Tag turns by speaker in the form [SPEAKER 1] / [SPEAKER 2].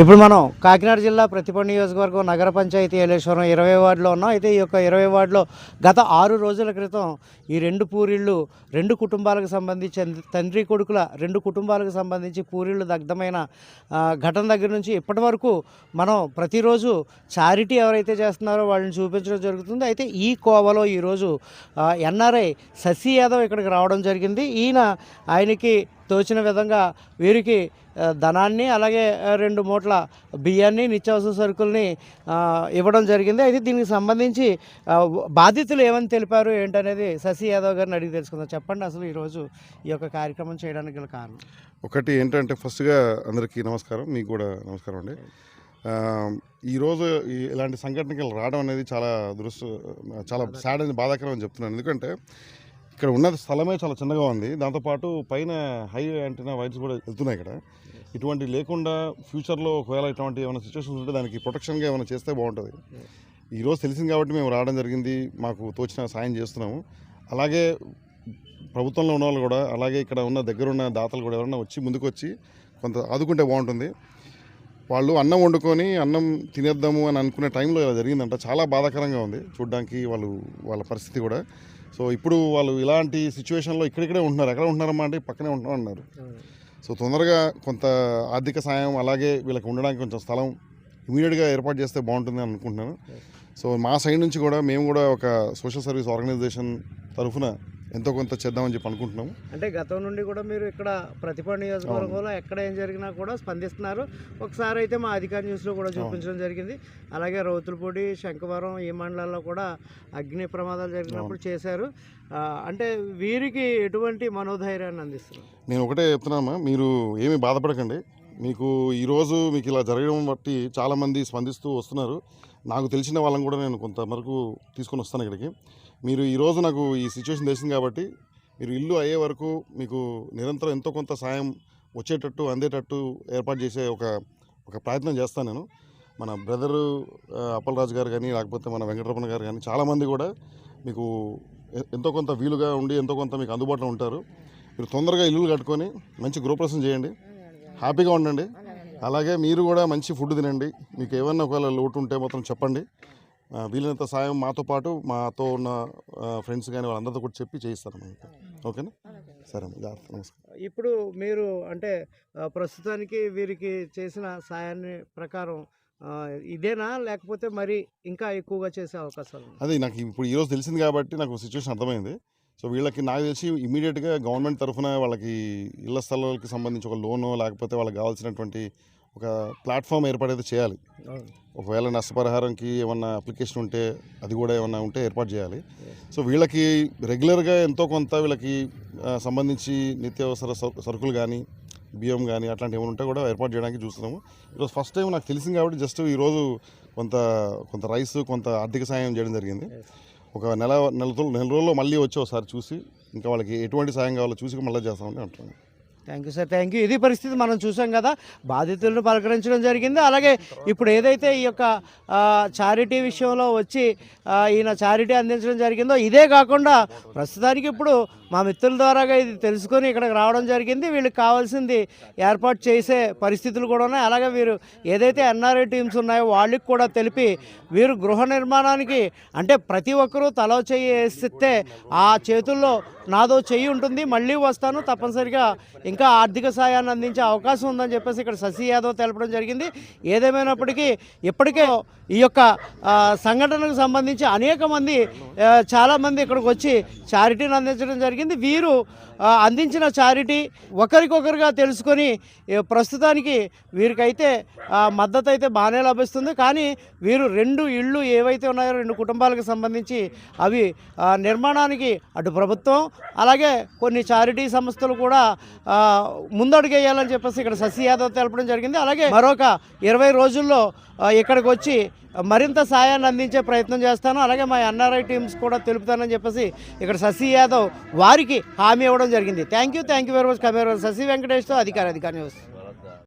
[SPEAKER 1] ఇప్పుడు మనం కాకినాడ జిల్లా ప్రతిపాడు నియోజకవర్గం నగర పంచాయతీ ఏలేశ్వరం 20 వార్డులో ఉన్నాం. అయితే ఈ యొక్క 20 వార్డులో గత 6 రోజుల క్రితం ఈ 2 పూరిళ్ళు 2 కుటుంబాలకు సంబంధించి తండ్రి కొడుకుల 2 కుటుంబాలకు సంబంధించి పూరిళ్ళు దగ్ధమైన ఘటన దగ్గర నుంచి ఇప్పటి వరకు మనం ప్రతిరోజు చారిటీ ఎవరైతే చేస్తున్నారో వాళ్ళని చూపించడం జరుగుతుంది. అయితే ఈ కోవలో ఈరోజు ఎన్ఆర్ఐ శశి యాదవ్ ఇక్కడికి రావడం జరిగింది. ఆయనకి తోచిన విధంగా వీరికి ధనాన్ని అలాగే 2 మూటల బియ్యాన్ని నిత్యావసర సరుకుల్ని ఇవ్వడం జరిగింది. అయితే దీనికి సంబంధించి బాధితులు ఏమని తెలిపారు ఏంటనేది శశి యాదవ్ గారిని అడిగి తెలుసుకుందాం. చెప్పండి, అసలు ఈరోజు ఈ యొక్క కార్యక్రమం చేయడానికి గల కారణం?
[SPEAKER 2] ఒకటి ఏంటంటే ఫస్ట్గా అందరికీ నమస్కారం, మీకు కూడా నమస్కారం అండి. ఈరోజు ఇలాంటి సంఘటనలు రావడం అనేది చాలా చాలా సాడ్ అని బాధాకరం అని చెప్తున్నాను. ఎందుకంటే ఇక్కడ ఉన్న స్థలమే చాలా చిన్నగా ఉంది, దాంతోపాటు పైన హై యాంటీనా వైర్స్ కూడా వెళ్తున్నాయి. ఇక్కడ ఇటువంటి లేకుండా ఫ్యూచర్లో ఒకవేళ ఇటువంటి ఏమైనా సిచ్యువేషన్స్ ఉంటే దానికి ప్రొటెక్షన్గా ఏమైనా చేస్తే బాగుంటుంది. ఈరోజు తెలిసింది కాబట్టి మేము రావడం జరిగింది, మాకు తోచిన సాయం చేస్తున్నాము. అలాగే ప్రభుత్వంలో ఉన్న వాళ్ళు కూడా, అలాగే ఇక్కడ ఉన్న దగ్గరున్న దాతలు కూడా ఎవరైనా ముందుకు వచ్చి కొంత ఆదుకుంటే బాగుంటుంది. వాళ్ళు అన్నం వండుకొని అన్నం తినేద్దాము అని అనుకునే టైంలో ఇలా జరిగిందంట. చాలా బాధాకరంగా ఉంది చూడడానికి వాళ్ళ పరిస్థితి కూడా. సో ఇప్పుడు వాళ్ళు ఇలాంటి సిచ్యువేషన్లో ఇక్కడిక్కడే ఉంటున్నారు. ఎక్కడ ఉంటున్నారమ్మా అంటే పక్కనే ఉంటున్నారు. సో తొందరగా కొంత ఆర్థిక సాయం, అలాగే వీళ్ళకి ఉండడానికి కొంచెం స్థలం ఇమీడియట్గా ఏర్పాటు చేస్తే బాగుంటుంది అని అనుకుంటున్నాను. సో మా సైడ్ నుంచి కూడా మేము కూడా ఒక సోషల్ సర్వీస్ ఆర్గనైజేషన్ తరఫున ఎంతో కొంత చేద్దామని చెప్పి అనుకుంటున్నాము.
[SPEAKER 1] అంటే గతం నుండి కూడా మీరు ఇక్కడ ప్రతిపాడు నియోజకవర్గంలో ఎక్కడ ఏం జరిగినా కూడా స్పందిస్తున్నారు. ఒకసారి అయితే మా అధికార న్యూస్లో కూడా చూపించడం జరిగింది. అలాగే రౌతులపూడి, శంఖవరం ఈ మండలాల్లో కూడా అగ్ని ప్రమాదాలు జరిగినప్పుడు చేశారు. అంటే వీరికి ఎటువంటి మనోధైర్యాన్ని అందిస్తున్నారు?
[SPEAKER 2] నేను ఒకటే చెప్తున్నామా, మీరు ఏమీ బాధపడకండి. మీకు ఈరోజు మీకు ఇలా జరగడం బట్టి చాలామంది స్పందిస్తూ వస్తున్నారు. నాకు తెలిసిన వాళ్ళని కూడా నేను కొంతవరకు తీసుకొని వస్తాను ఇక్కడికి. మీరు ఈరోజు నాకు ఈ సిచ్యువేషన్ తెలిసింది కాబట్టి మీరు ఇల్లు అయ్యే వరకు మీకు నిరంతరం ఎంతో కొంత సాయం వచ్చేటట్టు అందేటట్టు ఏర్పాటు చేసే ఒక ప్రయత్నం చేస్తాను నేను. మన బ్రదరు అప్పలరాజు గారు కానీ, లేకపోతే మన వెంకటరమణ గారు కానీ చాలామంది కూడా మీకు ఎంతో కొంత వీలుగా ఉండి ఎంతో కొంత మీకు అందుబాటులో ఉంటారు. మీరు తొందరగా ఇల్లు కట్టుకొని మంచి గృహప్రవేశం చేయండి, హ్యాపీగా ఉండండి. అలాగే మీరు కూడా మంచి ఫుడ్ తినండి. మీకు ఏమన్నా ఒకవేళ లోటు ఉంటే మాత్రం చెప్పండి. వీలైనంత సాయం మాతో పాటు మాతో ఉన్న ఫ్రెండ్స్ కానీ వాళ్ళందరితో కూడా చెప్పి చేయిస్తాను మనకి. ఓకేనా? సరే, నమస్కారం.
[SPEAKER 1] ఇప్పుడు మీరు అంటే ప్రస్తుతానికి వీరికి చేసిన సాయాన్ని ప్రకారం ఇదేనా, లేకపోతే మరి ఇంకా ఎక్కువగా చేసే అవకాశాలు?
[SPEAKER 2] అదే నాకు ఇప్పుడు ఈరోజు తెలిసింది కాబట్టి నాకు సిచ్యువేషన్ అర్థమైంది. సో వీళ్ళకి నాకు తెలిసి ఇమీడియట్గా గవర్నమెంట్ తరఫున వాళ్ళకి ఇళ్ల స్థలాలకు సంబంధించి ఒక లోను, లేకపోతే వాళ్ళకి కావాల్సినటువంటి ఒక ప్లాట్ఫామ్ ఏర్పాటైతే చేయాలి. ఒకవేళ నష్టపరిహారంకి ఏమన్నా అప్లికేషన్ ఉంటే అది కూడా ఏమన్నా ఉంటే ఏర్పాటు చేయాలి. సో వీళ్ళకి రెగ్యులర్గా ఎంతో కొంత వీళ్ళకి సంబంధించి నిత్యావసర సరుకులు కానీ, బియ్యం కానీ అట్లాంటివి ఏమైనా ఉంటే కూడా ఏర్పాటు చేయడానికి చూస్తున్నాము. ఈరోజు ఫస్ట్ టైం నాకు తెలిసింది కాబట్టి జస్ట్ ఈరోజు కొంత రైస్, కొంత ఆర్థిక సాయం చేయడం జరిగింది. ఒక నెల రోజుల్లో మళ్ళీ వచ్చి ఒకసారి చూసి ఇంకా వాళ్ళకి ఎటువంటి సాయం కావాలో చూసి మళ్ళీ చేస్తామని అంటున్నాను.
[SPEAKER 1] Thank you sir, thank you. ఇది పరిస్థితి మనం చూసాం కదా, బాధితులను పలకరించడం జరిగింది. అలాగే ఇప్పుడు ఏదైతే ఈ యొక్క చారిటీ విషయంలో వచ్చి ఈయన చారిటీ అందించడం జరిగిందో ఇదే కాకుండా ప్రస్తుతానికి ఇప్పుడు మా మిత్రుల ద్వారాగా ఇది తెలుసుకొని ఇక్కడికి రావడం జరిగింది. వీళ్ళకి కావాల్సింది ఏర్పాటు చేసే పరిస్థితులు కూడా ఉన్నాయి. అలాగే వీరు ఏదైతే ఎన్ఆర్ఐ టీమ్స్ ఉన్నాయో వాళ్ళకి కూడా తెలిపి వీరు గృహ నిర్మాణానికి అంటే ప్రతి ఒక్కరూ తలో చెయ్యి వేస్తే ఆ చేతుల్లో నాదో చెయ్యి ఉంటుంది, మళ్ళీ వస్తాను, తప్పనిసరిగా ఇంకా ఆర్థిక సాయాన్ని అందించే అవకాశం ఉందని చెప్పేసి ఇక్కడ శశి యాదవ్ తెలపడం జరిగింది. ఏదేమైనప్పటికీ ఇప్పటికే ఈ యొక్క సంఘటనకు సంబంధించి అనేక మంది చాలామంది ఇక్కడికి వచ్చి చారిటీని అందించడం జరిగింది. వీరు అందించిన చారిటీ ఒకరికొకరుగా తెలుసుకొని ప్రస్తుతానికి వీరికైతే మద్దతు అయితే బాగానే లభిస్తుంది. కానీ వీరు 2 ఇళ్ళు ఏవైతే ఉన్నాయో 2 కుటుంబాలకు సంబంధించి అవి నిర్మాణానికి అటు ప్రభుత్వం అలాగే కొన్ని చారిటీ సంస్థలు కూడా ముందడుగేయాలని చెప్పేసి ఇక్కడ శశి యాదవ్ తెలపడం జరిగింది. అలాగే మరొక 20 రోజుల్లో ఇక్కడికి వచ్చి మరింత సాయాన్ని అందించే ప్రయత్నం చేస్తాను, అలాగే మా ఎన్ఆర్ఐ టీమ్స్ కూడా తెలుపుతానని చెప్పేసి ఇక్కడ శశి యాదవ్ వారికి హామీ ఇవ్వడం జరిగింది. Thank you very much. Camera Sashi వెంకటేష్తో అధికార న్యూస్.